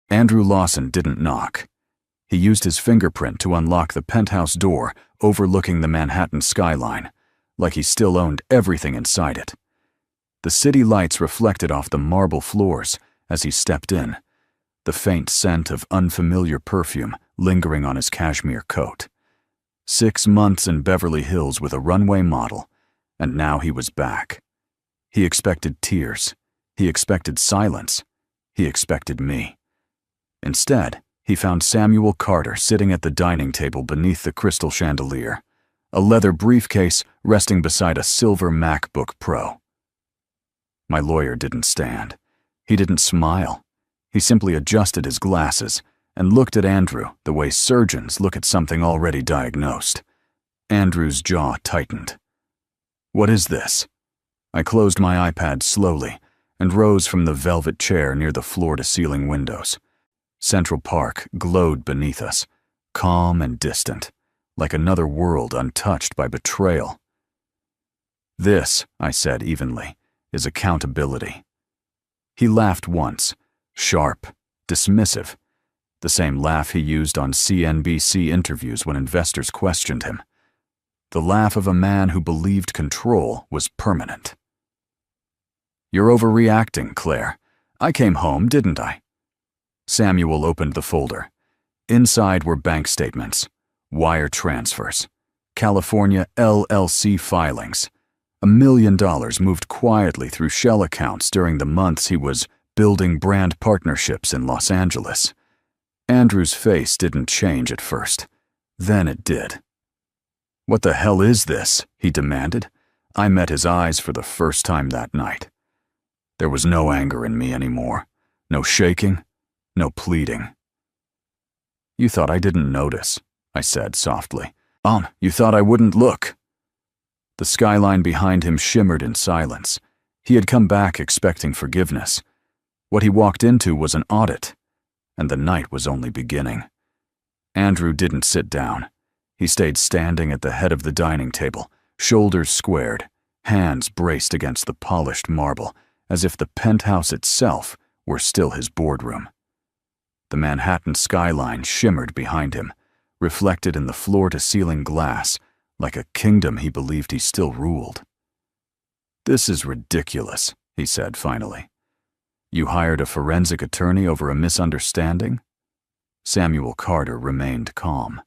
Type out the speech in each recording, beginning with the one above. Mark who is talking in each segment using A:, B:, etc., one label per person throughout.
A: Andrew Lawson didn't knock. He used his fingerprint to unlock the penthouse door overlooking the Manhattan skyline, like he still owned everything inside it. The city lights reflected off the marble floors as he stepped in, the faint scent of unfamiliar perfume lingering on his cashmere coat. 6 months in Beverly Hills with a runway model, and now he was back. He expected tears. He expected silence. He expected me. Instead, he found Samuel Carter sitting at the dining table beneath the crystal chandelier, a leather briefcase resting beside a silver MacBook Pro. My lawyer didn't stand. He didn't smile. He simply adjusted his glasses and looked at Andrew the way surgeons look at something already diagnosed. Andrew's jaw tightened. "What is this?" I closed my iPad slowly and rose from the velvet chair near the floor-to-ceiling windows. Central Park glowed beneath us, calm and distant, like another world untouched by betrayal. "This," I said evenly, "is accountability." He laughed once, sharp, dismissive, the same laugh he used on CNBC interviews when investors questioned him. The laugh of a man who believed control was permanent. "You're overreacting, Claire. I came home, didn't I?" Samuel opened the folder. Inside were bank statements, wire transfers, California LLC filings. $1 million moved quietly through shell accounts during the months he was building brand partnerships in Los Angeles. Andrew's face didn't change at first. Then it did. "What the hell is this?" he demanded. I met his eyes for the first time that night. There was no anger in me anymore. No shaking. No pleading. "You thought I didn't notice," I said softly. You thought I wouldn't look." The skyline behind him shimmered in silence. He had come back expecting forgiveness. What he walked into was an audit, and the night was only beginning. Andrew didn't sit down. He stayed standing at the head of the dining table, shoulders squared, hands braced against the polished marble, as if the penthouse itself were still his boardroom. The Manhattan skyline shimmered behind him, reflected in the floor-to-ceiling glass, like a kingdom he believed he still ruled. "This is ridiculous," he said finally. "You hired a forensic attorney over a misunderstanding?" Samuel Carter remained calm.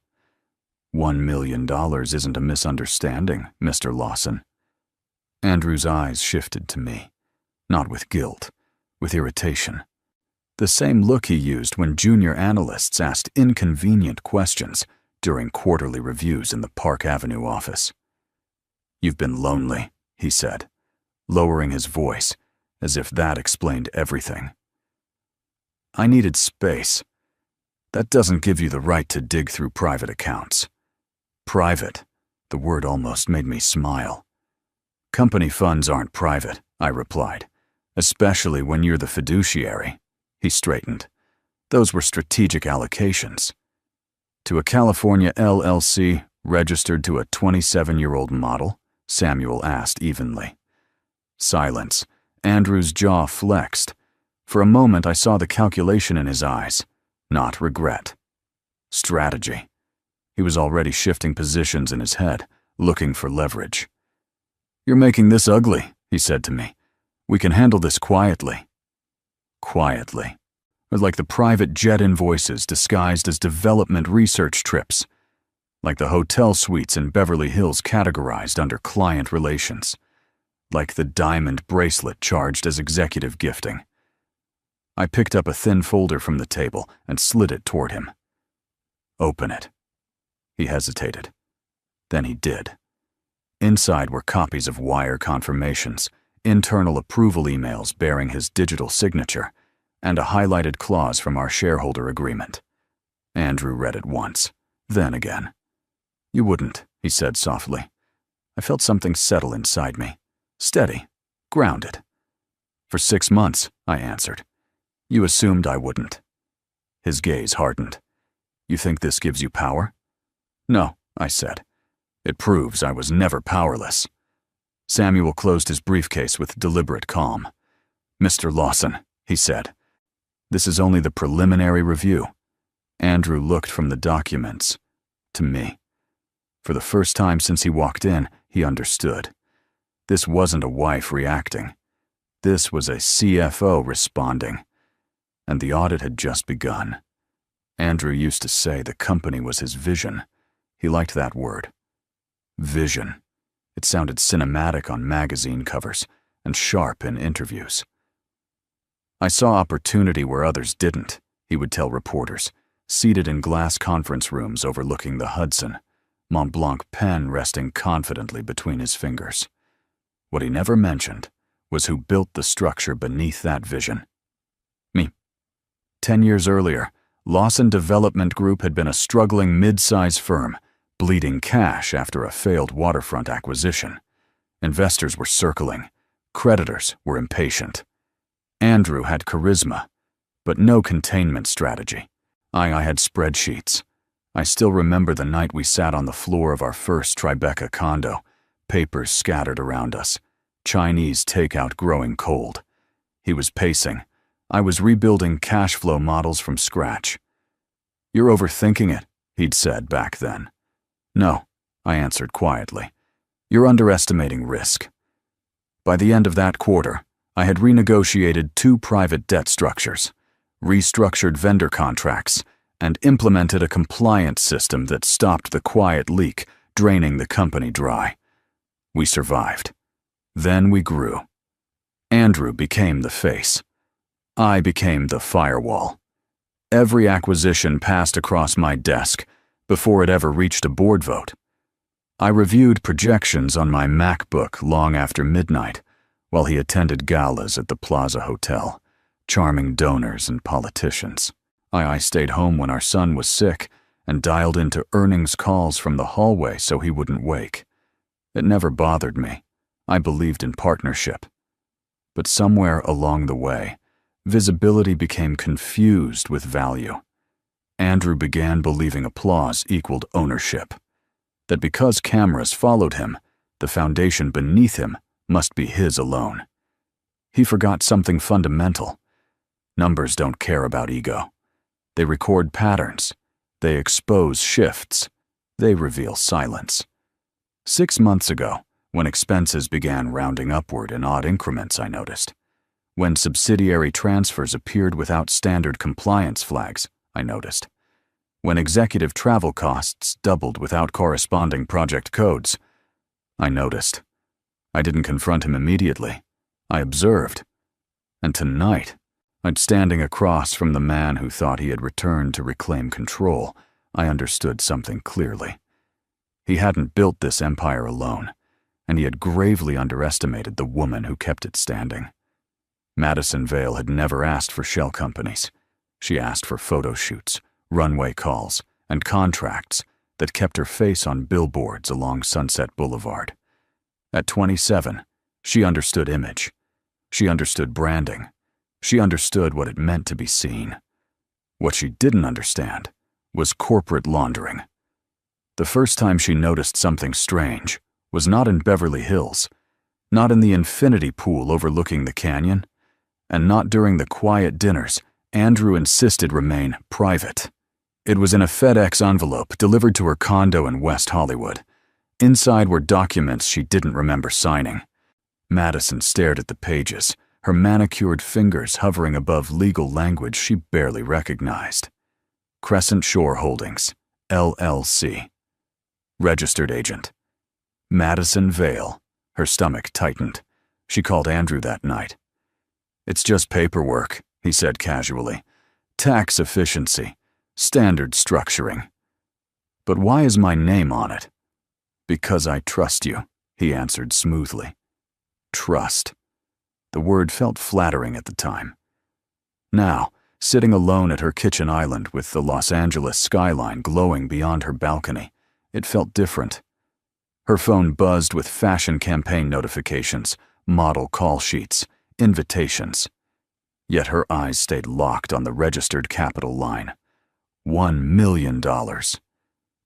A: $1 million isn't a misunderstanding, Mr. Lawson." Andrew's eyes shifted to me, not with guilt, with irritation. The same look he used when junior analysts asked inconvenient questions during quarterly reviews in the Park Avenue office. "You've been lonely," he said, lowering his voice as if that explained everything. "I needed space. That doesn't give you the right to dig through private accounts." "Private," the word almost made me smile. "Company funds aren't private," I replied, "especially when you're the fiduciary." He straightened. "Those were strategic allocations." "To a California LLC registered to a 27-year-old model?" Samuel asked evenly. Silence. Andrew's jaw flexed. For a moment I saw the calculation in his eyes, not regret. Strategy. He was already shifting positions in his head, looking for leverage. "You're making this ugly," he said to me. "We can handle this quietly." Quietly. Like the private jet invoices disguised as development research trips. Like the hotel suites in Beverly Hills categorized under client relations. Like the diamond bracelet charged as executive gifting. I picked up a thin folder from the table and slid it toward him. "Open it." He hesitated. Then he did. Inside were copies of wire confirmations, internal approval emails bearing his digital signature, and a highlighted clause from our shareholder agreement. Andrew read it once, then again. "You wouldn't," he said softly. I felt something settle inside me. Steady, grounded. "For 6 months," I answered. "You assumed I wouldn't." His gaze hardened. "You think this gives you power?" "No," I said. "It proves I was never powerless." Samuel closed his briefcase with deliberate calm. "Mr. Lawson," he said, This is only the preliminary review. Andrew looked from the documents to me. For the first time since he walked in, he understood. This wasn't a wife reacting. This was a CFO responding. And the audit had just begun. Andrew used to say the company was his vision. He liked that word. Vision. It sounded cinematic on magazine covers and sharp in interviews. I saw opportunity where others didn't, he would tell reporters, seated in glass conference rooms overlooking the Hudson, Mont Blanc pen resting confidently between his fingers. What he never mentioned was who built the structure beneath that vision. Me. 10 years earlier, Lawson Development Group had been a struggling mid-size firm, bleeding cash after a failed waterfront acquisition. Investors were circling. Creditors were impatient. Andrew had charisma, but no containment strategy. I had spreadsheets. I still remember the night we sat on the floor of our first Tribeca condo, papers scattered around us, Chinese takeout growing cold. He was pacing. I was rebuilding cash flow models from scratch. "You're overthinking it," he'd said back then. "No," I answered quietly. "You're underestimating risk." By the end of that quarter, I had renegotiated 2 private debt structures, restructured vendor contracts, and implemented a compliance system that stopped the quiet leak draining the company dry. We survived. Then we grew. Andrew became the face. I became the firewall. Every acquisition passed across my desk before it ever reached a board vote. I reviewed projections on my MacBook long after midnight while he attended galas at the Plaza Hotel, charming donors and politicians. I stayed home when our son was sick and dialed into earnings calls from the hallway so he wouldn't wake. It never bothered me. I believed in partnership. But somewhere along the way, visibility became confused with value. Andrew began believing applause equaled ownership. That because cameras followed him, the foundation beneath him must be his alone. He forgot something fundamental. Numbers don't care about ego. They record patterns. They expose shifts. They reveal silence. 6 months ago, when expenses began rounding upward in odd increments, I noticed. When subsidiary transfers appeared without standard compliance flags, I noticed. When executive travel costs doubled without corresponding project codes, I noticed. I didn't confront him immediately. I observed. And tonight, standing across from the man who thought he had returned to reclaim control, I understood something clearly. He hadn't built this empire alone, and he had gravely underestimated the woman who kept it standing. Madison Vale had never asked for shell companies. She asked for photo shoots, runway calls, and contracts that kept her face on billboards along Sunset Boulevard. At 27, she understood image. She understood branding. She understood what it meant to be seen. What she didn't understand was corporate laundering. The first time she noticed something strange was not in Beverly Hills, not in the infinity pool overlooking the canyon, and not during the quiet dinners Andrew insisted remain private. It was in a FedEx envelope delivered to her condo in West Hollywood. Inside were documents she didn't remember signing. Madison stared at the pages, her manicured fingers hovering above legal language she barely recognized. Crescent Shore Holdings, LLC. Registered agent. Madison Vale. Her stomach tightened. She called Andrew that night. "It's just paperwork," he said casually. "Tax efficiency. Standard structuring." "But why is my name on it?" "Because I trust you," he answered smoothly. Trust. The word felt flattering at the time. Now, sitting alone at her kitchen island with the Los Angeles skyline glowing beyond her balcony, it felt different. Her phone buzzed with fashion campaign notifications, model call sheets, invitations. Yet her eyes stayed locked on the registered capital line. $1 million.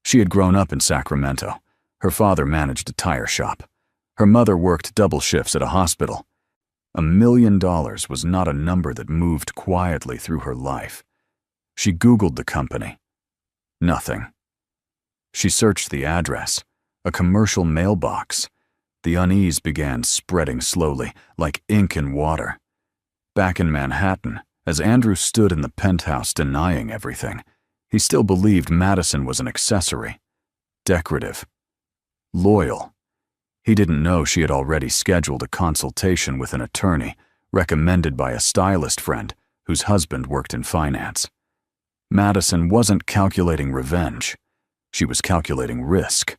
A: She had grown up in Sacramento. Her father managed a tire shop. Her mother worked double shifts at a hospital. $1 million was not a number that moved quietly through her life. She Googled the company. Nothing. She searched the address, a commercial mailbox. The unease began spreading slowly, like ink in water. Back in Manhattan, as Andrew stood in the penthouse denying everything, he still believed Madison was an accessory. Decorative. Loyal. He didn't know she had already scheduled a consultation with an attorney, recommended by a stylist friend whose husband worked in finance. Madison wasn't calculating revenge. She was calculating risk.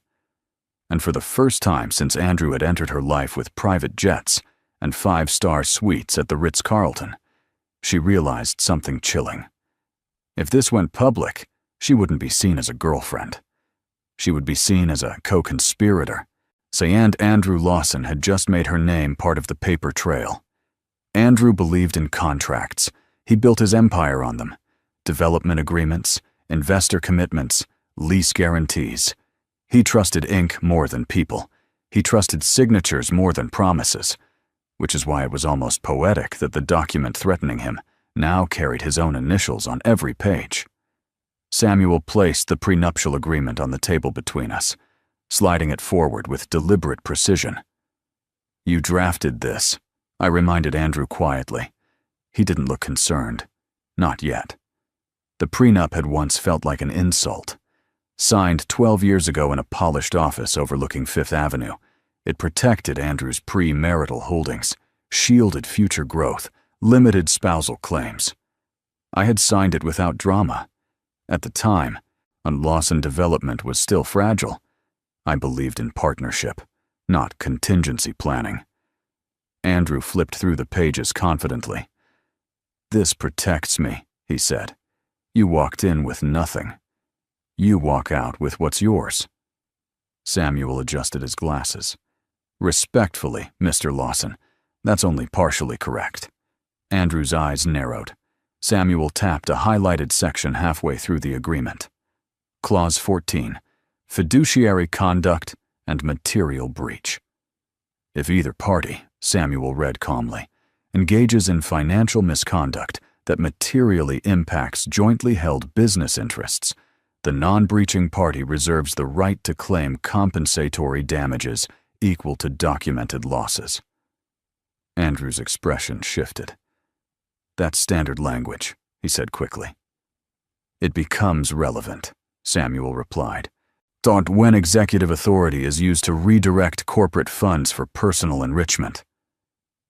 A: And for the first time since Andrew had entered her life with private jets and 5-star suites at the Ritz-Carlton, she realized something chilling. If this went public, she wouldn't be seen as a girlfriend. She would be seen as a co-conspirator. Sayand Andrew Lawson had just made her name part of the paper trail. Andrew believed in contracts. He built his empire on them. Development agreements, investor commitments, lease guarantees. He trusted ink more than people. He trusted signatures more than promises, which is why it was almost poetic that the document threatening him now carried his own initials on every page. Samuel placed the prenuptial agreement on the table between us, sliding it forward with deliberate precision. "You drafted this," I reminded Andrew quietly. He didn't look concerned. Not yet. The prenup had once felt like an insult. Signed 12 years ago in a polished office overlooking Fifth Avenue, it protected Andrew's pre-marital holdings, shielded future growth, limited spousal claims. I had signed it without drama. At the time, and Lawson development was still fragile, I believed in partnership, not contingency planning. Andrew flipped through the pages confidently. "This protects me," he said. "You walked in with nothing. You walk out with what's yours." Samuel adjusted his glasses. "Respectfully, Mr. Lawson, that's only partially correct." Andrew's eyes narrowed. Samuel tapped a highlighted section halfway through the agreement. Clause 14, fiduciary conduct and material breach. If either party, Samuel read calmly, engages in financial misconduct that materially impacts jointly held business interests, the non-breaching party reserves the right to claim compensatory damages equal to documented losses. Andrew's expression shifted. "That's standard language," he said quickly. "It becomes relevant," Samuel replied. "When executive authority is used to redirect corporate funds for personal enrichment."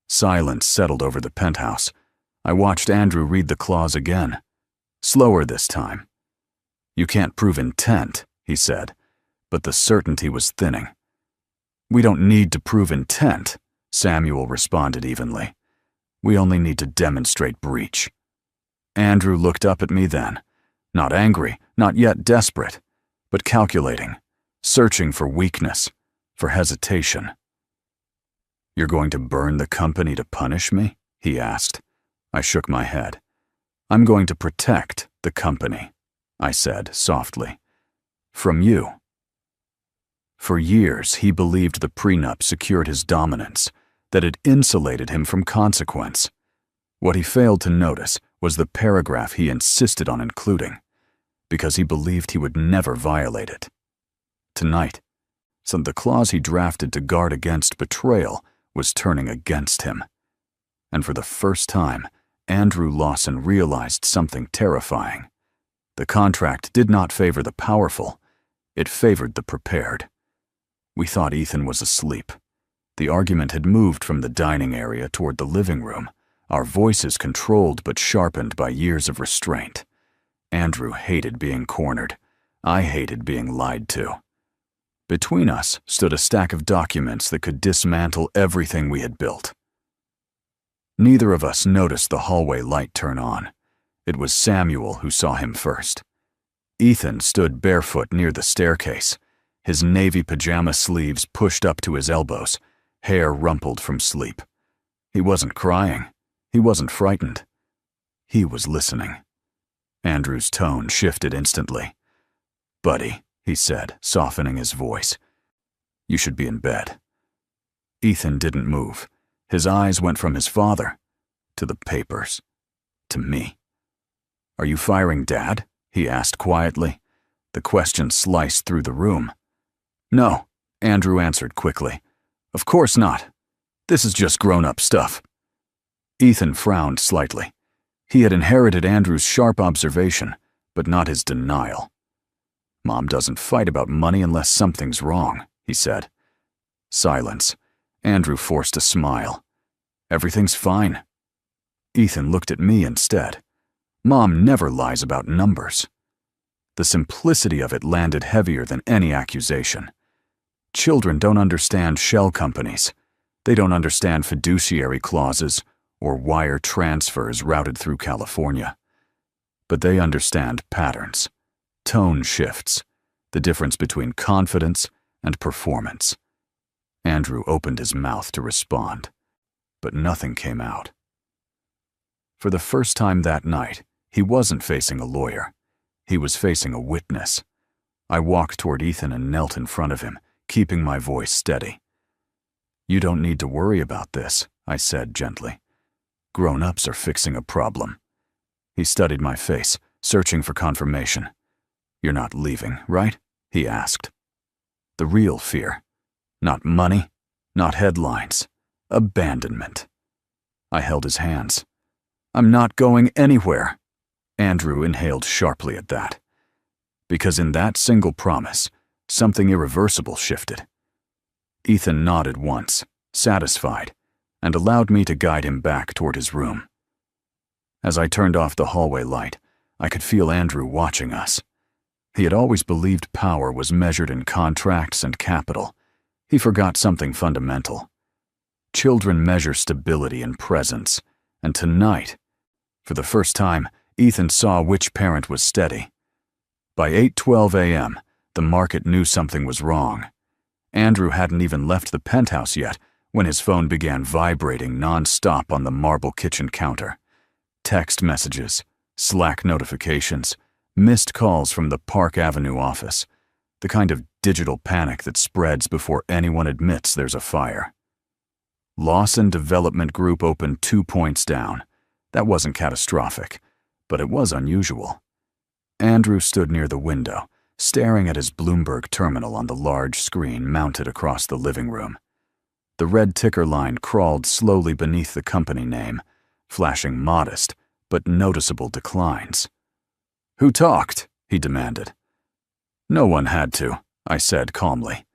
A: Silence settled over the penthouse. I watched Andrew read the clause again. Slower this time. "You can't prove intent," he said, but the certainty was thinning. "We don't need to prove intent," Samuel responded evenly. "We only need to demonstrate breach." Andrew looked up at me then, not angry, not yet desperate, but calculating, searching for weakness, for hesitation. "You're going to burn the company to punish me?" he asked. I shook my head. "I'm going to protect the company," I said softly. "From you." For years, he believed the prenup secured his dominance, that it insulated him from consequence. What he failed to notice was the paragraph he insisted on including, because he believed he would never violate it. Tonight, so the clause he drafted to guard against betrayal was turning against him. And for the first time, Andrew Lawson realized something terrifying. The contract did not favor the powerful, it favored the prepared. We thought Ethan was asleep. The argument had moved from the dining area toward the living room, our voices controlled but sharpened by years of restraint. Andrew hated being cornered. I hated being lied to. Between us stood a stack of documents that could dismantle everything we had built. Neither of us noticed the hallway light turn on. It was Samuel who saw him first. Ethan stood barefoot near the staircase, his navy pajama sleeves pushed up to his elbows, hair rumpled from sleep. He wasn't crying. He wasn't frightened. He was listening. Andrew's tone shifted instantly. "Buddy," he said, softening his voice, "you should be in bed." Ethan didn't move. His eyes went from his father to the papers, to me. "Are you firing Dad?" he asked quietly. The question sliced through the room. "No," Andrew answered quickly. "Of course not. This is just grown-up stuff." Ethan frowned slightly. He had inherited Andrew's sharp observation, but not his denial. "Mom doesn't fight about money unless something's wrong," he said. Silence. Andrew forced a smile. "Everything's fine." Ethan looked at me instead. Mom never lies about numbers. The simplicity of it landed heavier than any accusation. Children don't understand shell companies. They don't understand fiduciary clauses or wire transfers routed through California. But they understand patterns, tone shifts, the difference between confidence and performance. Andrew opened his mouth to respond, but nothing came out. For the first time that night, he wasn't facing a lawyer. He was facing a witness. I walked toward Ethan and knelt in front of him, keeping my voice steady. "You don't need to worry about this," I said gently. "Grown-ups are fixing a problem." He studied my face, searching for confirmation. "You're not leaving, right?" he asked. The real fear. Not money, not headlines. Abandonment. I held his hands. "I'm not going anywhere." Andrew inhaled sharply at that. Because in that single promise, something irreversible shifted. Ethan nodded once, satisfied, and allowed me to guide him back toward his room. As I turned off the hallway light, I could feel Andrew watching us. He had always believed power was measured in contracts and capital. He forgot something fundamental. Children measure stability in presence, and tonight, for the first time, Ethan saw which parent was steady. By 8:12 a.m., the market knew something was wrong. Andrew hadn't even left the penthouse yet when his phone began vibrating non-stop on the marble kitchen counter. Text messages, Slack notifications, missed calls from the Park Avenue office, the kind of digital panic that spreads before anyone admits there's a fire. Lawson Development Group opened 2 points down. That wasn't catastrophic, but it was unusual. Andrew stood near the window, staring at his Bloomberg terminal on the large screen mounted across the living room. The red ticker line crawled slowly beneath the company name, flashing modest but noticeable declines. "Who talked?" he demanded. "No one had to," I said calmly.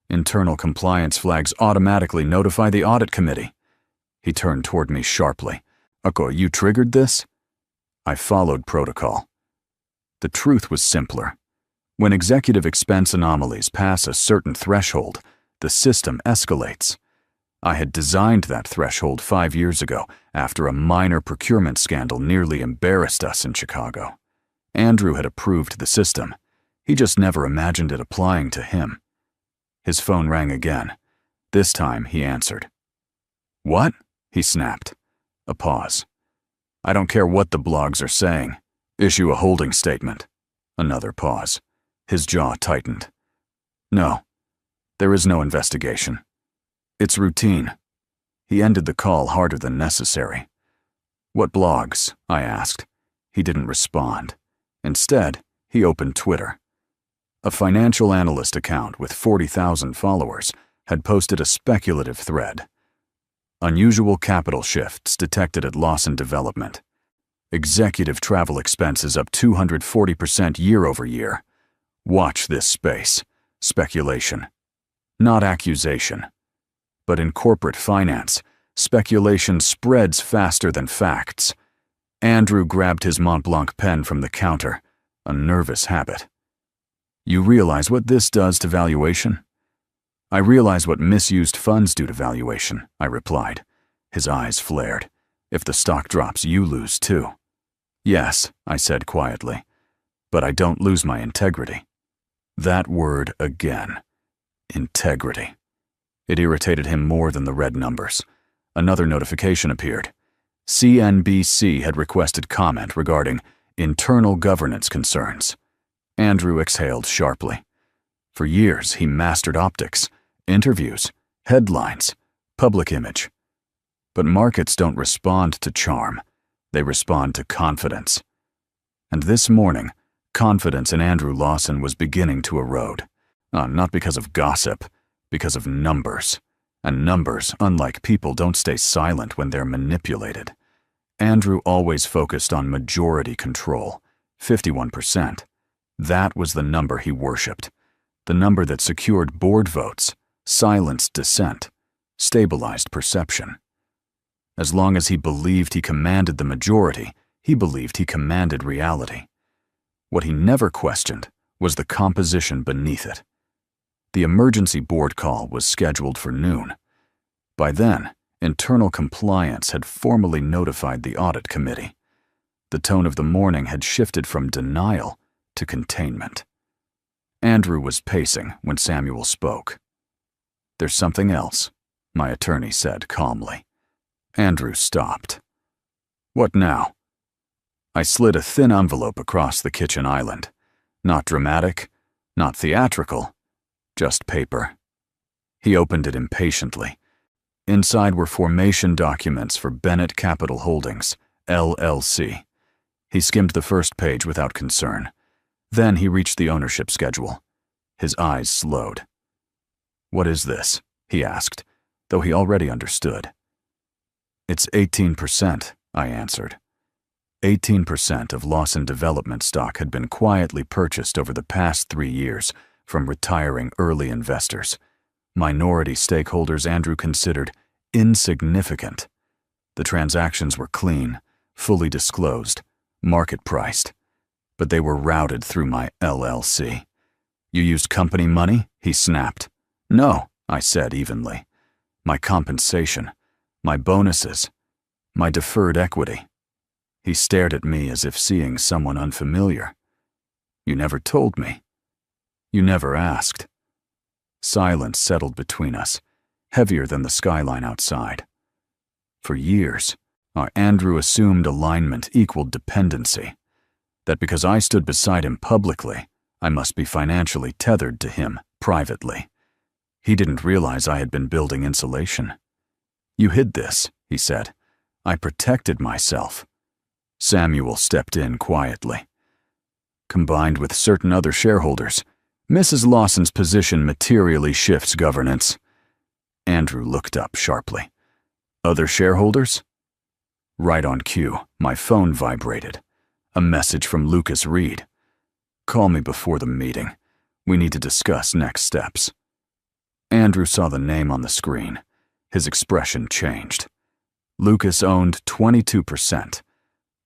A: "Internal compliance flags automatically notify the audit committee." He turned toward me sharply. "Ako, you triggered this?" I followed protocol. The truth was simpler. When executive expense anomalies pass a certain threshold, the system escalates. I had designed that threshold 5 years ago after a minor procurement scandal nearly embarrassed us in Chicago. Andrew had approved the system. He just never imagined it applying to him. His phone rang again. This time he answered. "What?" he snapped. A pause. "I don't care what the blogs are saying. Issue a holding statement." Another pause. His jaw tightened. "No, there is no investigation. It's routine." He ended the call harder than necessary. "What blogs?" I asked. He didn't respond. Instead, he opened Twitter. A financial analyst account with 40,000 followers had posted a speculative thread. Unusual capital shifts detected at Lawson Development. Executive travel expenses up 240% year over year. Watch this space. Speculation. Not accusation. But in corporate finance, speculation spreads faster than facts. Andrew grabbed his Montblanc pen from the counter, a nervous habit. "You realize what this does to valuation?" "I realize what misused funds do to valuation," I replied. His eyes flared. "If the stock drops, you lose too." "Yes," I said quietly, "but I don't lose my integrity." That word again. Integrity. It irritated him more than the red numbers. Another notification appeared. CNBC had requested comment regarding internal governance concerns. Andrew exhaled sharply. For years, he mastered optics, interviews, headlines, public image. But markets don't respond to charm. They respond to confidence. And this morning, confidence in Andrew Lawson was beginning to erode. Not because of gossip, because of numbers. And numbers, unlike people, don't stay silent when they're manipulated. Andrew always focused on majority control, 51%. That was the number he worshipped. The number that secured board votes, silenced dissent, stabilized perception. As long as he believed he commanded the majority, he believed he commanded reality. What he never questioned was the composition beneath it. The emergency board call was scheduled for noon. By then, internal compliance had formally notified the audit committee. The tone of the morning had shifted from denial to containment. Andrew was pacing when Samuel spoke. "There's something else," my attorney said calmly. Andrew stopped. "What now?" I slid a thin envelope across the kitchen island. Not dramatic, not theatrical, just paper. He opened it impatiently. Inside were formation documents for Bennett Capital Holdings, LLC. He skimmed the first page without concern. Then he reached the ownership schedule. His eyes slowed. "What is this?" he asked, though he already understood. "It's 18%, I answered. 18% of Lawson Development stock had been quietly purchased over the past 3 years from retiring early investors. Minority stakeholders Andrew considered insignificant. The transactions were clean, fully disclosed, market-priced, but they were routed through my LLC. "You used company money?" he snapped. "No," I said evenly. "My compensation, my bonuses, my deferred equity." He stared at me as if seeing someone unfamiliar. "You never told me. You never asked." Silence settled between us, heavier than the skyline outside. For years, our Andrew assumed alignment equaled dependency, that because I stood beside him publicly, I must be financially tethered to him privately. He didn't realize I had been building insulation. "You hid this," he said. "I protected myself." Samuel stepped in quietly. "Combined with certain other shareholders, Mrs. Lawson's position materially shifts governance." Andrew looked up sharply. "Other shareholders?" Right on cue, my phone vibrated. A message from Lucas Reed. "Call me before the meeting. We need to discuss next steps." Andrew saw the name on the screen. His expression changed. Lucas owned 22%.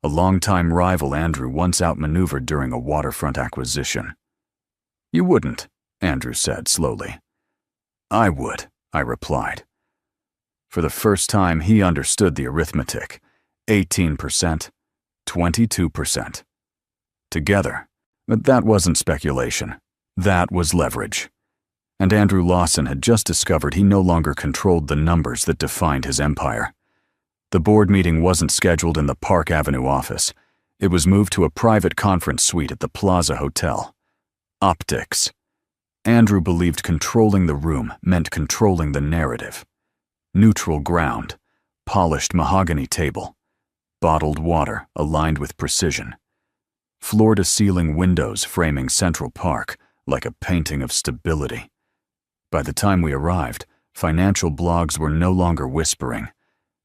A: A longtime rival Andrew once outmaneuvered during a waterfront acquisition. "You wouldn't," Andrew said slowly. "I would," I replied. For the first time, he understood the arithmetic. 18%, 22%. Together. But that wasn't speculation. That was leverage. And Andrew Lawson had just discovered he no longer controlled the numbers that defined his empire. The board meeting wasn't scheduled in the Park Avenue office. It was moved to a private conference suite at the Plaza Hotel. Optics. Andrew believed controlling the room meant controlling the narrative. Neutral ground, polished mahogany table, bottled water aligned with precision, floor-to-ceiling windows framing Central Park like a painting of stability. By the time we arrived, financial blogs were no longer whispering.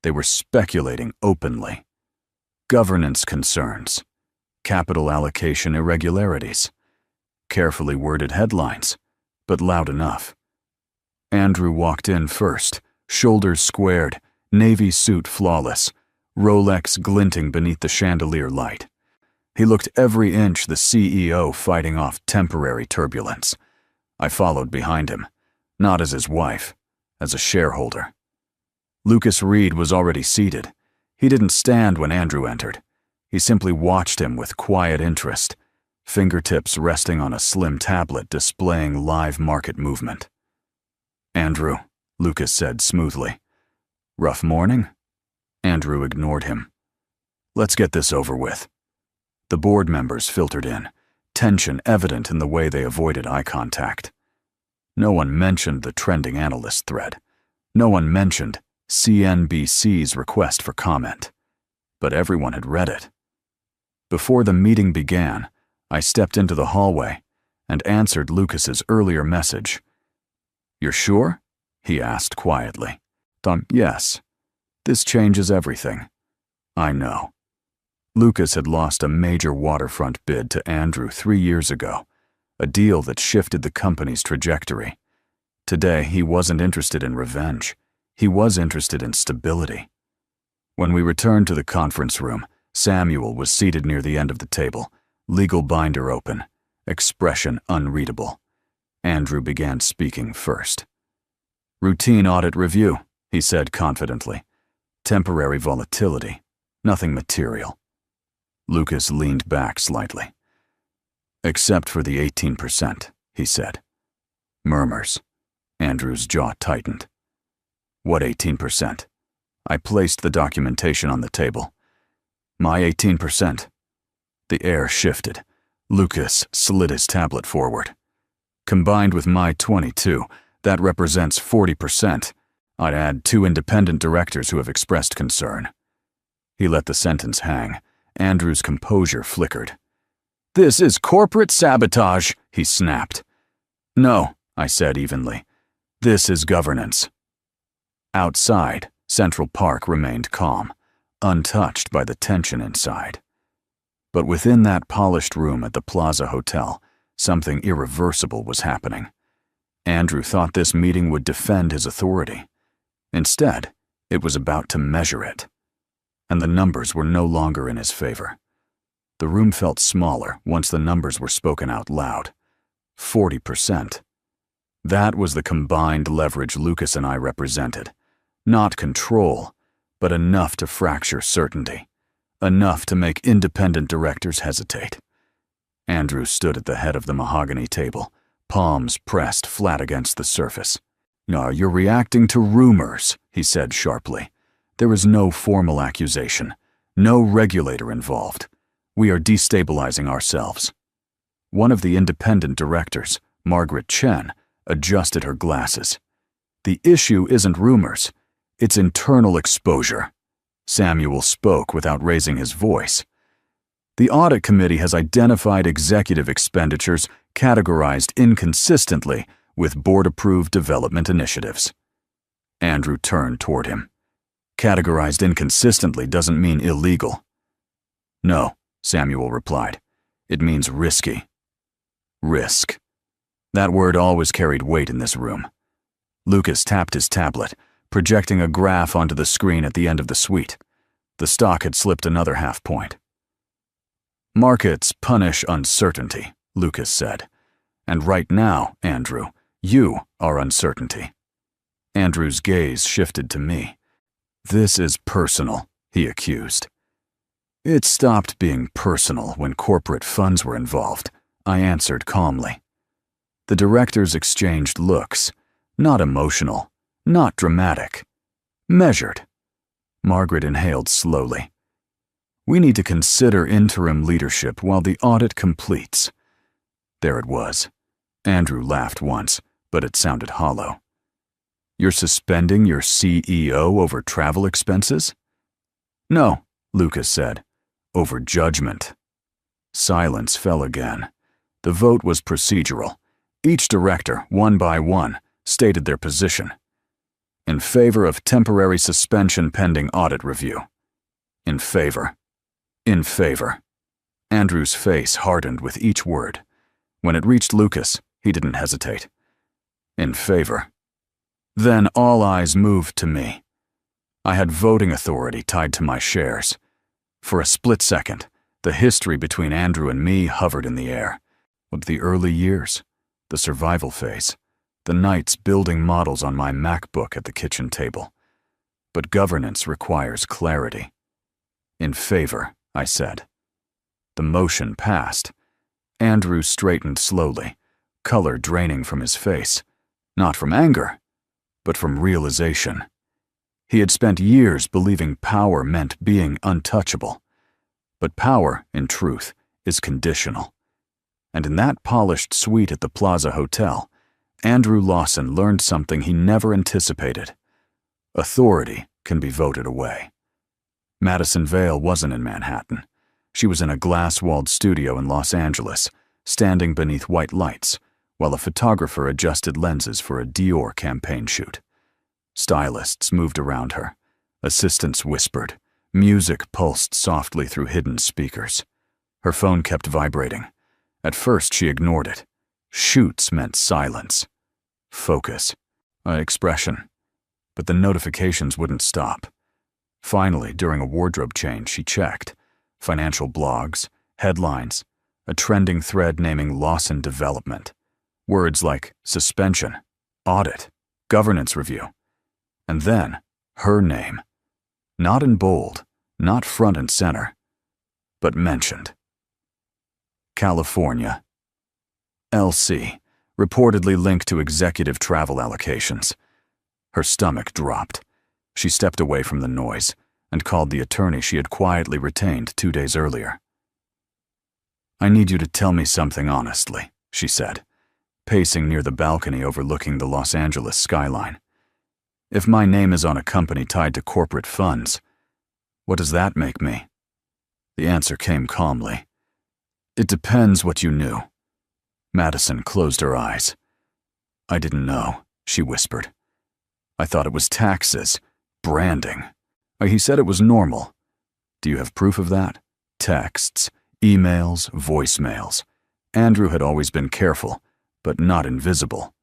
A: They were speculating openly. Governance concerns, capital allocation irregularities, carefully worded headlines, but loud enough. Andrew walked in first, shoulders squared, navy suit flawless, Rolex glinting beneath the chandelier light. He looked every inch the CEO fighting off temporary turbulence. I followed behind him, not as his wife, as a shareholder. Lucas Reed was already seated. He didn't stand when Andrew entered. He simply watched him with quiet interest, fingertips resting on a slim tablet displaying live market movement. "Andrew," Lucas said smoothly. "Rough morning?" Andrew ignored him. "Let's get this over with." The board members filtered in, tension evident in the way they avoided eye contact. No one mentioned the trending analyst thread. No one mentioned CNBC's request for comment, but everyone had read it. Before the meeting began, I stepped into the hallway and answered Lucas's earlier message. "You're sure?" he asked quietly. Yes. This changes everything." "I know." Lucas had lost a major waterfront bid to Andrew 3 years ago, a deal that shifted the company's trajectory. Today, he wasn't interested in revenge. He was interested in stability. When we returned to the conference room, Samuel was seated near the end of the table, legal binder open, expression unreadable. Andrew began speaking first. "Routine audit review," he said confidently. "Temporary volatility, nothing material." Lucas leaned back slightly. "Except for the 18%, he said. Murmurs. Andrew's jaw tightened. "What 18%? I placed the documentation on the table. "My 18%. The air shifted. Lucas slid his tablet forward. "Combined with my 22, that represents 40%. I'd add 2 independent directors who have expressed concern." He let the sentence hang. Andrew's composure flickered. "This is corporate sabotage," he snapped. "No," I said evenly. "This is governance." Outside, Central Park remained calm, untouched by the tension inside. But within that polished room at the Plaza Hotel, something irreversible was happening. Andrew thought this meeting would defend his authority. Instead, it was about to measure it. And the numbers were no longer in his favor. The room felt smaller once the numbers were spoken out loud. 40%. That was the combined leverage Lucas and I represented. Not control, but enough to fracture certainty. Enough to make independent directors hesitate. Andrew stood at the head of the mahogany table, palms pressed flat against the surface. "No, you're reacting to rumors," he said sharply. "There is no formal accusation, no regulator involved. We are destabilizing ourselves." One of the independent directors, Margaret Chen, adjusted her glasses. "The issue isn't rumors, it's internal exposure." Samuel spoke without raising his voice. "The audit committee has identified executive expenditures categorized inconsistently with board-approved development initiatives." Andrew turned toward him. "Categorized inconsistently doesn't mean illegal." "No," Samuel replied. "It means risky." Risk. That word always carried weight in this room. Lucas tapped his tablet, projecting a graph onto the screen at the end of the suite. The stock had slipped another half point. "Markets punish uncertainty," Lucas said. "And right now, Andrew, you are uncertainty." Andrew's gaze shifted to me. "This is personal," he accused. "It stopped being personal when corporate funds were involved," I answered calmly. The directors exchanged looks, not emotional, not dramatic, measured. Margaret inhaled slowly. "We need to consider interim leadership while the audit completes." There it was. Andrew laughed once, but it sounded hollow. "You're suspending your CEO over travel expenses?" "No," Lucas said. "Over judgment." Silence fell again. The vote was procedural. Each director, one by one, stated their position. "In favor of temporary suspension pending audit review." "In favor." "In favor." Andrew's face hardened with each word. When it reached Lucas, he didn't hesitate. "In favor." Then all eyes moved to me. I had voting authority tied to my shares. For a split second, the history between Andrew and me hovered in the air. But the early years, the survival phase, the nights building models on my MacBook at the kitchen table. But governance requires clarity. "In favor," I said. The motion passed. Andrew straightened slowly, color draining from his face, not from anger, but from realization. He had spent years believing power meant being untouchable. But power, in truth, is conditional. And in that polished suite at the Plaza Hotel, Andrew Lawson learned something he never anticipated. Authority can be voted away. Madison Vale wasn't in Manhattan. She was in a glass-walled studio in Los Angeles, standing beneath white lights, while a photographer adjusted lenses for a Dior campaign shoot. Stylists moved around her. Assistants whispered. Music pulsed softly through hidden speakers. Her phone kept vibrating. At first, she ignored it. Shoots meant silence. Focus. Expression. But the notifications wouldn't stop. Finally, during a wardrobe change, she checked. Financial blogs, headlines, a trending thread naming Lawson Development. Words like suspension, audit, governance review. And then, her name. Not in bold, not front and center, but mentioned. California. LC, reportedly linked to executive travel allocations. Her stomach dropped. She stepped away from the noise and called the attorney she had quietly retained 2 days earlier. "I need you to tell me something honestly," she said, pacing near the balcony overlooking the Los Angeles skyline. "If my name is on a company tied to corporate funds, what does that make me?" The answer came calmly. "It depends what you knew." Madison closed her eyes. "I didn't know," she whispered. "I thought it was taxes, branding. He said it was normal. Do you have proof of that? Texts, emails, voicemails. Andrew had always been careful, but not invisible.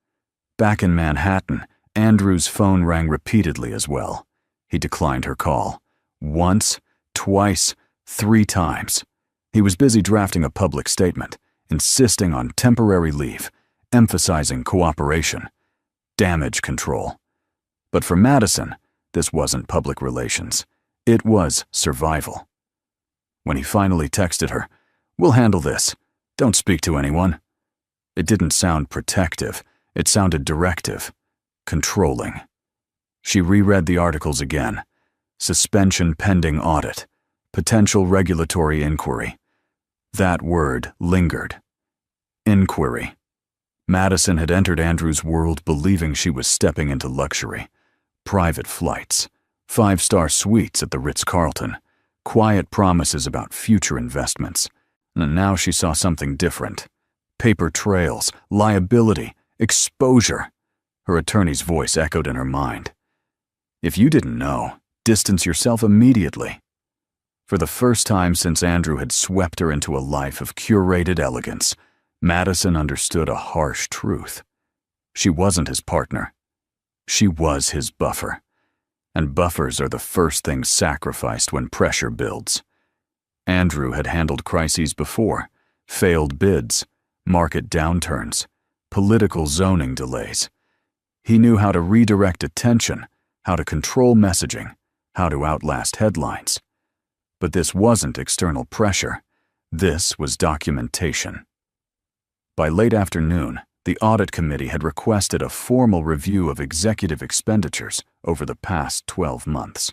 A: Back in Manhattan, Andrew's phone rang repeatedly as well. He declined her call. Once, twice, 3 times. He was busy drafting a public statement, insisting on temporary leave, emphasizing cooperation, damage control. But for Madison, this wasn't public relations. It was survival. When he finally texted her, "We'll handle this. Don't speak to anyone." It didn't sound protective. It sounded directive, controlling. She reread the articles again. Suspension pending audit. Potential regulatory inquiry. That word lingered. Inquiry. Madison had entered Andrew's world believing she was stepping into luxury. Private flights, 5-star suites at the Ritz-Carlton, quiet promises about future investments. And now she saw something different. Paper trails, liability, exposure. Her attorney's voice echoed in her mind. "If you didn't know, distance yourself immediately." For the first time since Andrew had swept her into a life of curated elegance, Madison understood a harsh truth. She wasn't his partner. She was his buffer. And buffers are the first things sacrificed when pressure builds. Andrew had handled crises before, failed bids, market downturns, political zoning delays. He knew how to redirect attention, how to control messaging, how to outlast headlines. But this wasn't external pressure. This was documentation. By late afternoon, the audit committee had requested a formal review of executive expenditures over the past 12 months.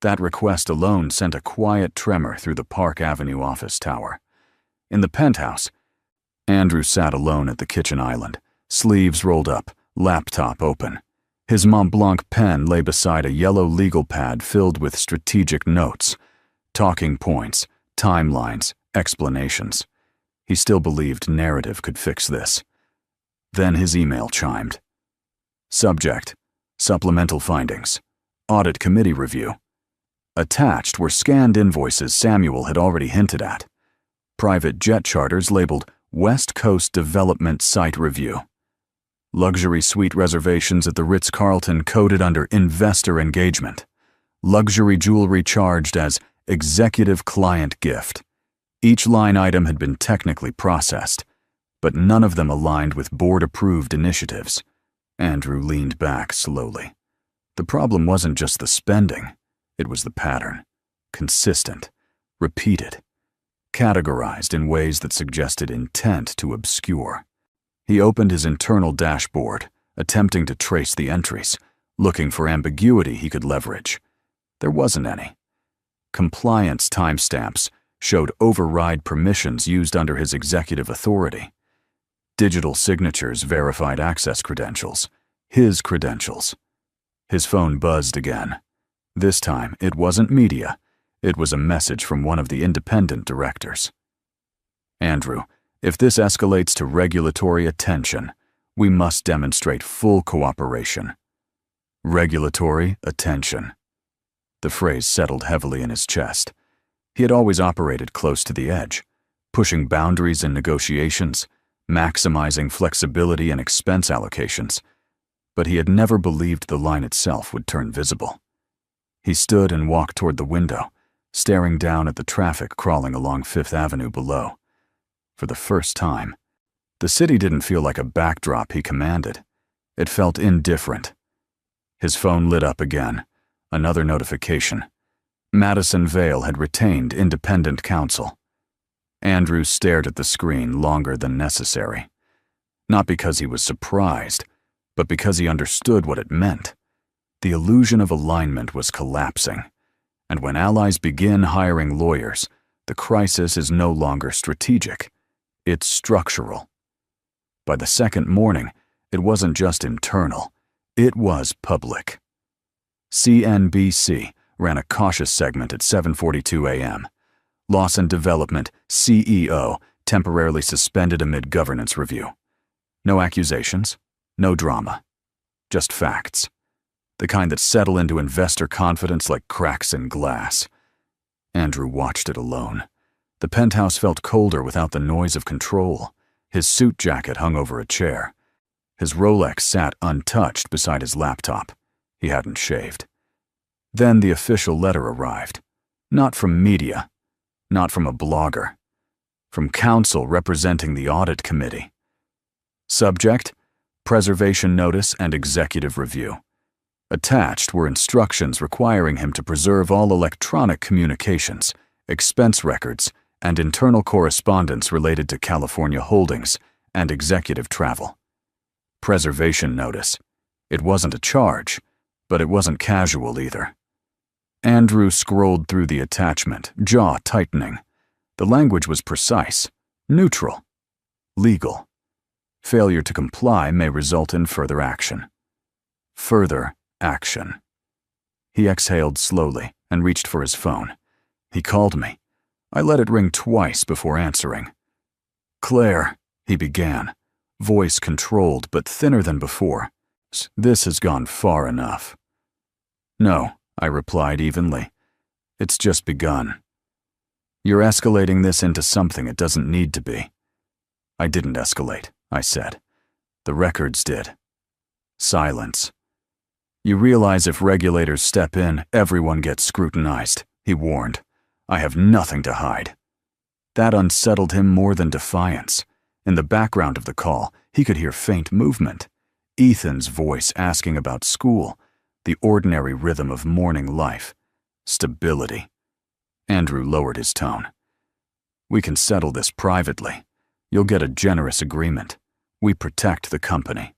A: That request alone sent a quiet tremor through the Park Avenue office tower. In the penthouse, Andrew sat alone at the kitchen island, sleeves rolled up, laptop open. His Mont Blanc pen lay beside a yellow legal pad filled with strategic notes, talking points, timelines, explanations. He still believed narrative could fix this. Then his email chimed. Subject: Supplemental findings. Audit committee review. Attached were scanned invoices Samuel had already hinted at. Private jet charters labeled West Coast Development Site Review. Luxury suite reservations at the Ritz-Carlton coded under Investor Engagement. Luxury jewelry charged as Executive Client Gift. Each line item had been technically processed, but none of them aligned with board-approved initiatives. Andrew leaned back slowly. The problem wasn't just the spending, it was the pattern. Consistent, repeated, categorized in ways that suggested intent to obscure. He opened his internal dashboard, attempting to trace the entries, looking for ambiguity he could leverage. There wasn't any. Compliance timestamps showed override permissions used under his executive authority. Digital signatures verified access credentials, his credentials. His phone buzzed again. This time, it wasn't media. It was a message from one of the independent directors. "Andrew, if this escalates to regulatory attention, we must demonstrate full cooperation." Regulatory attention. The phrase settled heavily in his chest. He had always operated close to the edge, pushing boundaries in negotiations, maximizing flexibility and expense allocations, but he had never believed the line itself would turn visible. He stood and walked toward the window, staring down at the traffic crawling along Fifth Avenue below. For the first time, the city didn't feel like a backdrop he commanded. It felt indifferent. His phone lit up again. Another notification. Madison Vale had retained independent counsel. Andrew stared at the screen longer than necessary. Not because he was surprised, but because he understood what it meant. The illusion of alignment was collapsing. And when allies begin hiring lawyers, the crisis is no longer strategic. It's structural. By the second morning, it wasn't just internal. It was public. CNBC ran a cautious segment at 7:42 a.m. Lawson Development CEO temporarily suspended amid governance review. No accusations, no drama, just facts. The kind that settle into investor confidence like cracks in glass. Andrew watched it alone. The penthouse felt colder without the noise of control. His suit jacket hung over a chair. His Rolex sat untouched beside his laptop. He hadn't shaved. Then the official letter arrived. Not from media, not from a blogger. From counsel representing the audit committee. Subject: preservation notice and executive review. Attached were instructions requiring him to preserve all electronic communications, expense records, and internal correspondence related to California holdings and executive travel. Preservation notice. It wasn't a charge, but it wasn't casual either. Andrew scrolled through the attachment, jaw tightening. The language was precise, neutral, legal. Failure to comply may result in further action. Further action. He exhaled slowly and reached for his phone. He called me. I let it ring twice before answering. "Claire," he began, voice controlled but thinner than before. "This has gone far enough." "No," I replied evenly. "It's just begun. You're escalating this into something it doesn't need to be." "I didn't escalate," I said. "The records did." Silence. "You realize if regulators step in, everyone gets scrutinized," he warned. "I have nothing to hide." That unsettled him more than defiance. In the background of the call, he could hear faint movement. Ethan's voice asking about school, the ordinary rhythm of morning life, stability. Andrew lowered his tone. "We can settle this privately. You'll get a generous agreement. We protect the company."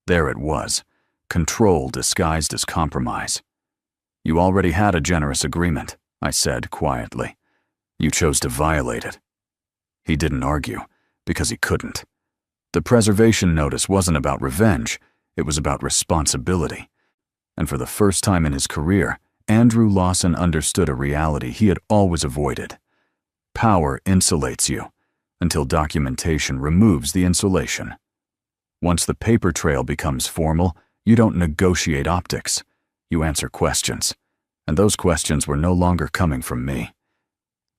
A: There it was, control disguised as compromise. "You already had a generous agreement," I said quietly. "You chose to violate it." He didn't argue, because he couldn't. The preservation notice wasn't about revenge, it was about responsibility. And for the first time in his career, Andrew Lawson understood a reality he had always avoided. Power insulates you, until documentation removes the insulation. Once the paper trail becomes formal, you don't negotiate optics. You answer questions. And those questions were no longer coming from me.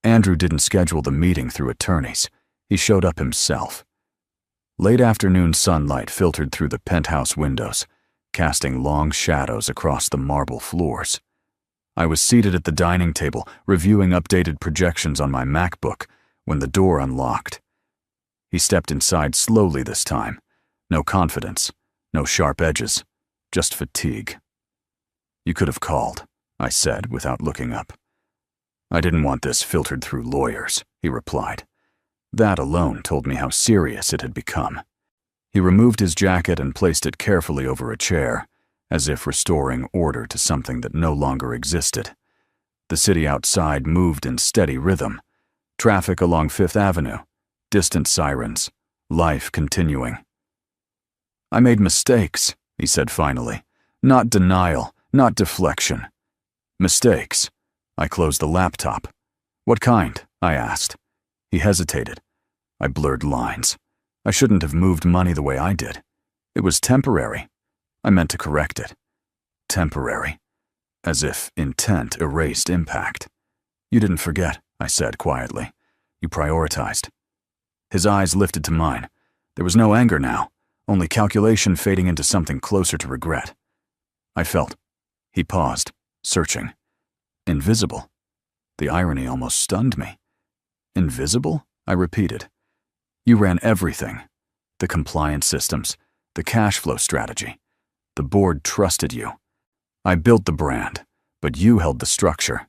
A: Andrew didn't schedule the meeting through attorneys. He showed up himself. Late afternoon sunlight filtered through the penthouse windows, casting long shadows across the marble floors. I was seated at the dining table, reviewing updated projections on my MacBook, when the door unlocked. He stepped inside slowly this time. No confidence, no sharp edges, just fatigue. "You could have called," I said without looking up. "I didn't want this filtered through lawyers," he replied. That alone told me how serious it had become. He removed his jacket and placed it carefully over a chair, as if restoring order to something that no longer existed. The city outside moved in steady rhythm. Traffic along Fifth Avenue, distant sirens, life continuing. "I made mistakes," he said finally, Not denial, not deflection. Mistakes. I closed the laptop. What kind? I asked. He hesitated. I blurred lines. I shouldn't have moved money the way I did. It was temporary. I meant to correct it. Temporary. As if intent erased impact. You didn't forget, I said quietly. You prioritized. His eyes lifted to mine. There was no anger now, only calculation fading into something closer to regret. I felt. He paused, searching. Invisible. The irony almost stunned me. Invisible? I repeated. You ran everything. The compliance systems, the cash flow strategy. The board trusted you. I built the brand, but you held the structure.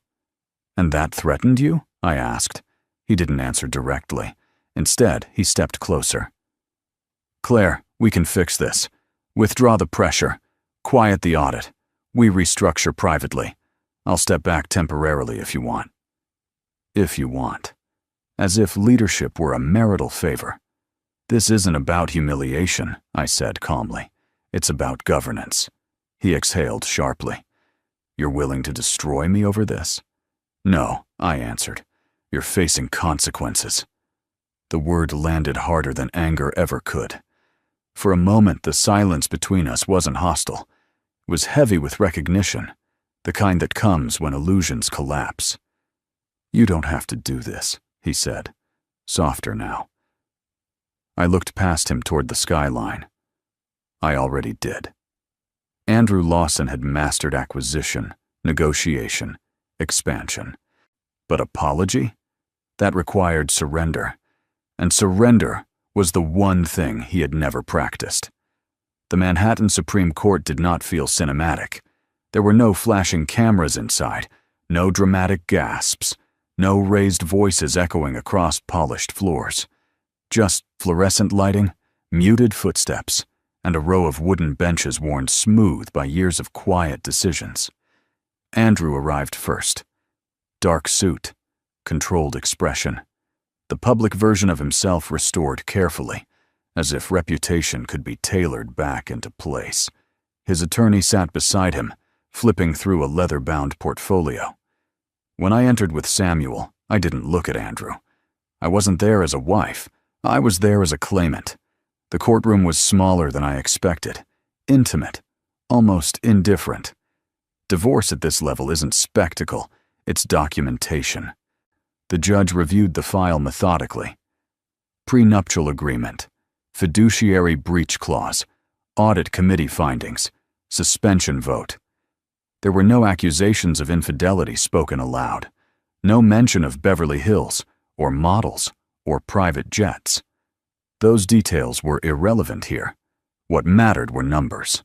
A: And that threatened you? I asked. He didn't answer directly. Instead, he stepped closer. Claire, we can fix this. Withdraw the pressure. Quiet the audit. We restructure privately. I'll step back temporarily if you want. If you want. As if leadership were a marital favor. This isn't about humiliation, I said calmly. It's about governance. He exhaled sharply. You're willing to destroy me over this? No, I answered. You're facing consequences. The word landed harder than anger ever could. For a moment, the silence between us wasn't hostile. It was heavy with recognition, the kind that comes when illusions collapse. You don't have to do this, he said, softer now. I looked past him toward the skyline. I already did. Andrew Lawson had mastered acquisition, negotiation, expansion. But apology? That required surrender. And surrender was the one thing he had never practiced. The Manhattan Supreme Court did not feel cinematic. There were no flashing cameras inside, no dramatic gasps, no raised voices echoing across polished floors. Just fluorescent lighting, muted footsteps, and a row of wooden benches worn smooth by years of quiet decisions. Andrew arrived first. Dark suit, controlled expression. The public version of himself restored carefully, as if reputation could be tailored back into place. His attorney sat beside him, flipping through a leather-bound portfolio. When I entered with Samuel, I didn't look at Andrew. I wasn't there as a wife. I was there as a claimant. The courtroom was smaller than I expected, intimate, almost indifferent. Divorce at this level isn't spectacle, it's documentation. The judge reviewed the file methodically. Prenuptial agreement, fiduciary breach clause, audit committee findings, suspension vote. There were no accusations of infidelity spoken aloud, no mention of Beverly Hills, or models, or private jets. Those details were irrelevant here. What mattered were numbers.